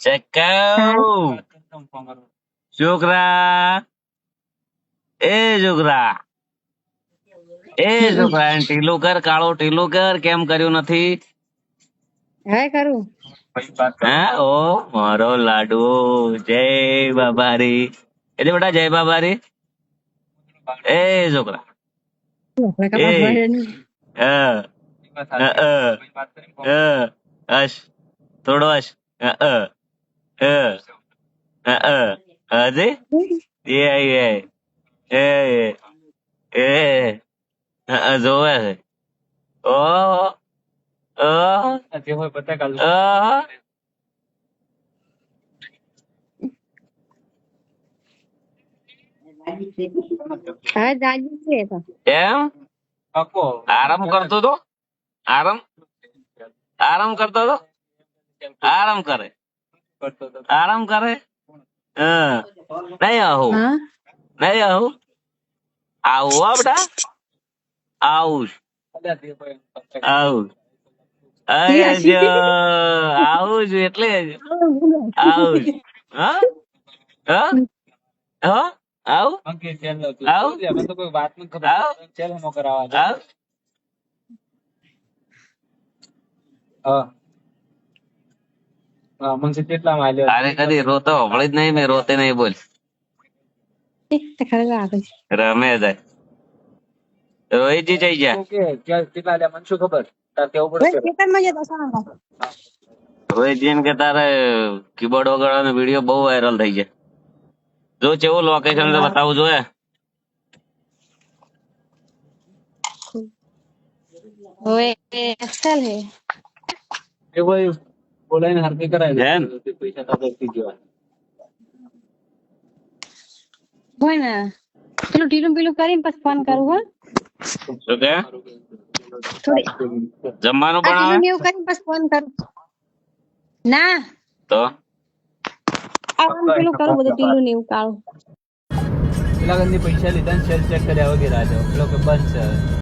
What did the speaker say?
ચક્કવ છોકરા છોકરા છોકરા ટીલું કર, કાળો ટીલું કર. કેમ કર્યું નથી? હા કરું. હા ઓ મારો લાડુ. જય બાબારી. એટલે બેટા જય બાબારી. છોકરા હશ થોડો હશ. હજી જોવે છે. ઓ હા જાગી છે તો. એમ આરામ કરતો તો? આરામ કરતો તો? આરામ કરે નહીં આવું હા નહીં આવું હો બેટા. આવું આવું આવું જ એટલે આવું જ. હા હા હા આવું અરે કદી રોતો હમણાં જ નહીં. મેં રોતે નહીં બોલ. રમે જાય રોહિતજી જઈ ગયા. રોહિતજી કે તારે કીબોર્ડ વગાડવાનો વિડીયો બહુ વાયરલ થઈ જાય. જો કેવું લોકેશન બતાવું જોઈએ. બોલાઈને હરકી કરાય જેમ પૈસા હોય ને પેલું ઢીલું પીલું કરીને પછી ફોન કરું. હા શું કે જમવાનું આ ઢીલું બનાવે ને એવું કરીને પછી ફોન કરું. ના તો આ પેલું કરું બધું ઢીલું ને એવું કાળું. પેલા પૈસા લીધા ને શેર ચેક કર્યા વગેરે પેલો કે બંધ છે.